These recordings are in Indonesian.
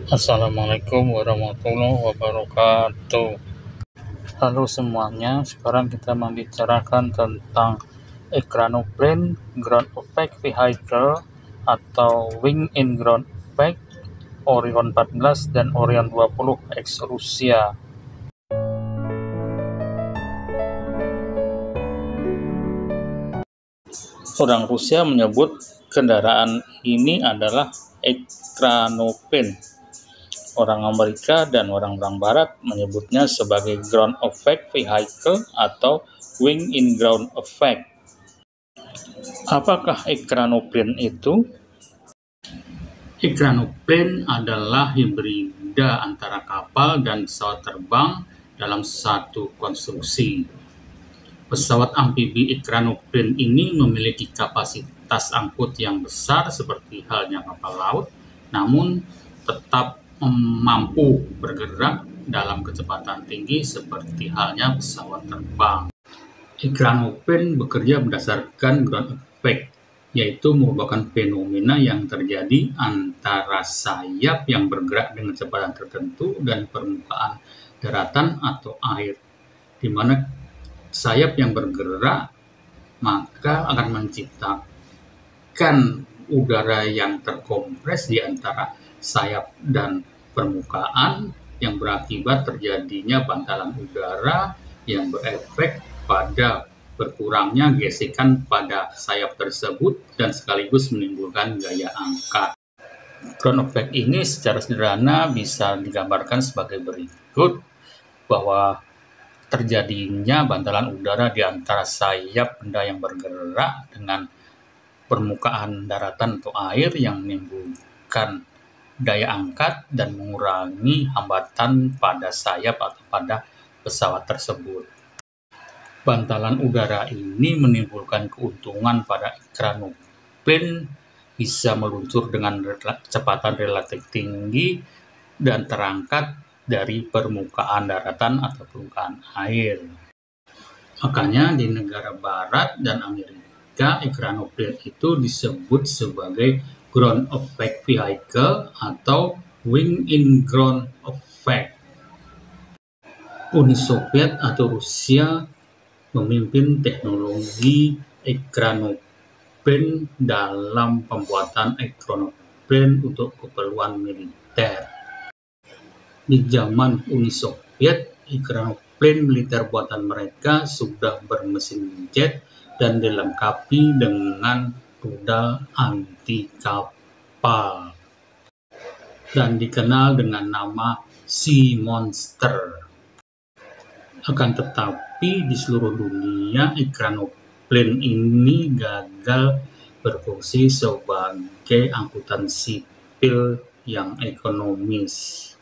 Assalamualaikum warahmatullahi wabarakatuh. Halo semuanya, sekarang kita membicarakan tentang Ekranoplane Ground Effect Vehicle atau Wing in Ground Effect Orion 14 dan Orion 20 X Rusia. Orang Rusia menyebut kendaraan ini adalah Ekranoplane. Orang Amerika dan orang-orang Barat menyebutnya sebagai Ground Effect Vehicle atau Wing in Ground Effect. Apakah Ekranoplane itu? Ekranoplane adalah hibrida antara kapal dan pesawat terbang dalam satu konstruksi. Pesawat amfibi Ekranoplane ini memiliki kapasitas angkut yang besar seperti halnya kapal laut, namun tetap mampu bergerak dalam kecepatan tinggi seperti halnya pesawat terbang. Ekranoplane bekerja berdasarkan ground effect, yaitu merupakan fenomena yang terjadi antara sayap yang bergerak dengan kecepatan tertentu dan permukaan daratan atau air, di mana sayap yang bergerak maka akan menciptakan udara yang terkompres di antara sayap dan permukaan yang berakibat terjadinya bantalan udara yang berefek pada berkurangnya gesekan pada sayap tersebut dan sekaligus menimbulkan gaya angkat. Ground effect ini secara sederhana bisa digambarkan sebagai berikut, bahwa terjadinya bantalan udara di antara sayap benda yang bergerak dengan permukaan daratan atau air yang menimbulkan daya angkat dan mengurangi hambatan pada sayap atau pada pesawat tersebut. Bantalan udara ini menimbulkan keuntungan pada Ekranoplane bisa meluncur dengan kecepatan relatif tinggi dan terangkat dari permukaan daratan atau permukaan air. Makanya di negara Barat dan Amerika, Ekranoplane itu disebut sebagai Ground Effect Vehicle atau Wing in Ground Effect. Uni Soviet atau Rusia memimpin teknologi Ekranoplane dalam pembuatan Ekranoplane untuk keperluan militer. Di zaman Uni Soviet, Ekranoplane militer buatan mereka sudah bermesin jet dan dilengkapi dengan rudal anti kapal dan dikenal dengan nama Sea Monster. Akan tetapi di seluruh dunia, Ekranoplane ini gagal berfungsi sebagai angkutan sipil yang ekonomis.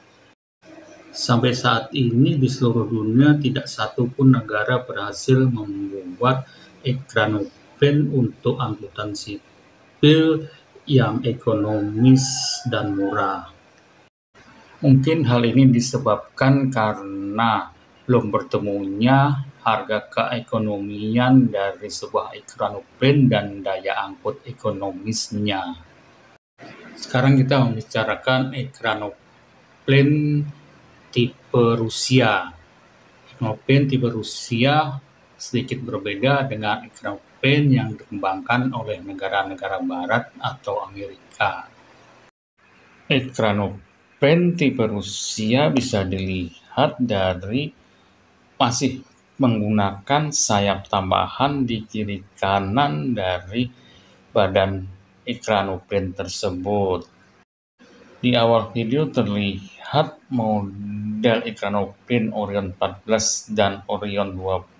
Sampai saat ini di seluruh dunia tidak satu pun negara berhasil membuat Ekranoplane untuk angkutan sipil yang ekonomis dan murah. Mungkin hal ini disebabkan karena belum bertemunya harga keekonomian dari sebuah Ekranoplane dan daya angkut ekonomisnya. Sekarang kita membicarakan Ekranoplane tipe Rusia. Ekranoplane tipe Rusia sedikit berbeda dengan Ekranoplane yang dikembangkan oleh negara-negara Barat atau Amerika. Ekranoplane tipe Rusia bisa dilihat dari masih menggunakan sayap tambahan di kiri kanan dari badan Ekranoplane tersebut. Di awal video terlihat model Ekranoplane Orion 14 dan Orion 20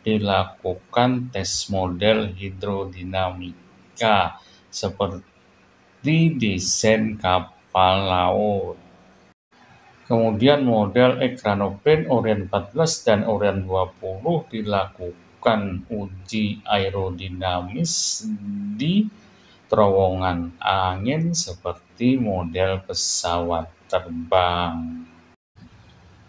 dilakukan tes model hidrodinamika seperti desain kapal laut. Kemudian model Ekranoplane Orion 14 dan Orion 20 dilakukan uji aerodinamis di terowongan angin seperti model pesawat terbang.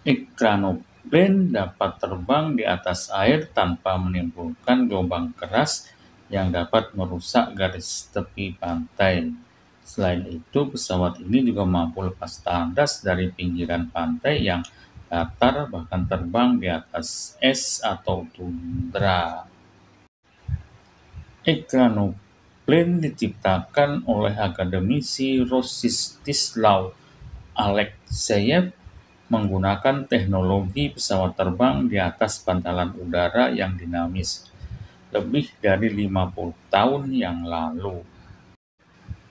Ekranoplane dapat terbang di atas air tanpa menimbulkan gelombang keras yang dapat merusak garis tepi pantai, Selain itu, pesawat ini juga mampu lepas tandas dari pinggiran pantai yang datar bahkan terbang di atas es atau tundra. Ekranoplane diciptakan oleh akademisi Rostislav Alekseyev menggunakan teknologi pesawat terbang di atas bantalan udara yang dinamis lebih dari 50 tahun yang lalu.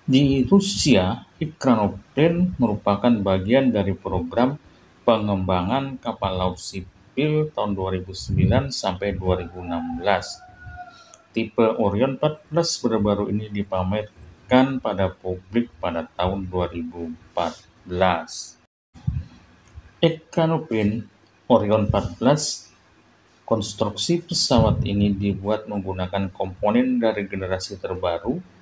Di Rusia, Ekranoplane merupakan bagian dari program pengembangan kapal laut sipil tahun 2009 sampai 2016. Tipe Orion 14 baru-baru ini dipamerkan pada publik pada tahun 2014. Ekranoplane Orion 14 konstruksi pesawat ini dibuat menggunakan komponen dari generasi terbaru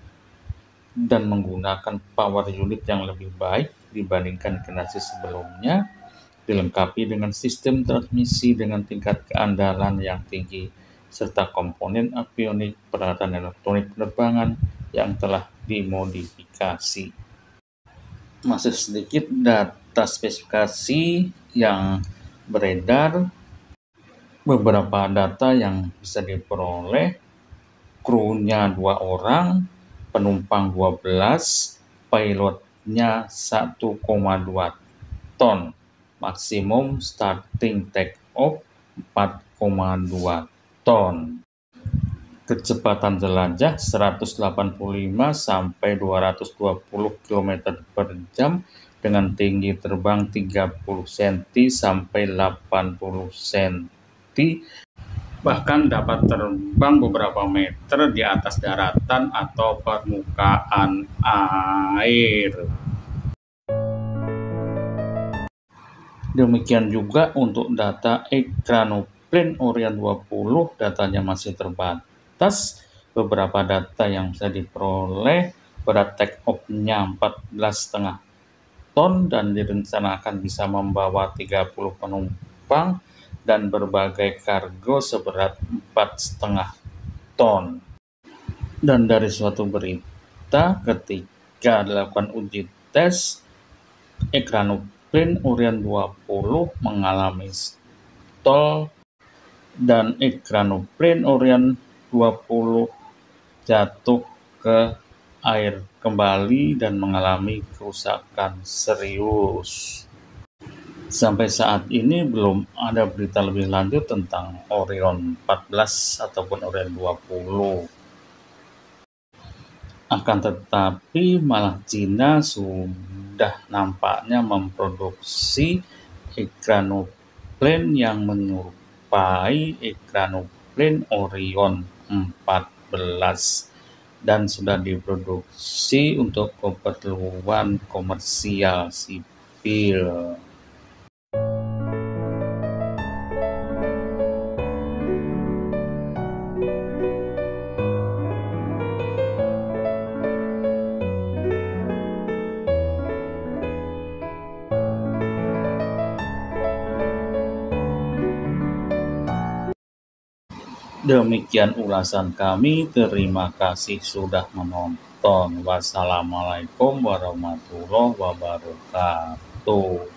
dan menggunakan power unit yang lebih baik dibandingkan generasi sebelumnya, dilengkapi dengan sistem transmisi dengan tingkat keandalan yang tinggi, serta komponen avionik peralatan elektronik penerbangan yang telah dimodifikasi. Masih sedikit data spesifikasi yang beredar. Beberapa data yang bisa diperoleh, krunya 2 orang, penumpang 12, pilotnya 1,2 ton, maksimum starting take off 4,2 ton. Kecepatan jelajah 185 sampai 220 km per jam dengan tinggi terbang 30 cm sampai 80 cm. Bahkan dapat terbang beberapa meter di atas daratan atau permukaan air. Demikian juga untuk data Ekranoplane Orion 20, datanya masih terbatas. Beberapa data yang bisa diperoleh, berat take off-nya 14,5 ton dan direncanakan bisa membawa 30 penumpang dan berbagai kargo seberat 4,5 ton. Dan dari suatu berita, ketika dilakukan uji tes, Ekranoplane Orion 20 mengalami stall dan Ekranoplane Orion 20 jatuh ke air kembali dan mengalami kerusakan serius. Sampai saat ini belum ada berita lebih lanjut tentang Orion 14 ataupun Orion 20. Akan tetapi malah Cina sudah nampaknya memproduksi Ekranoplane yang menyerupai Ekranoplane Orion 14 dan sudah diproduksi untuk keperluan komersial sipil. Demikian ulasan kami, terima kasih sudah menonton. Wassalamualaikum warahmatullahi wabarakatuh.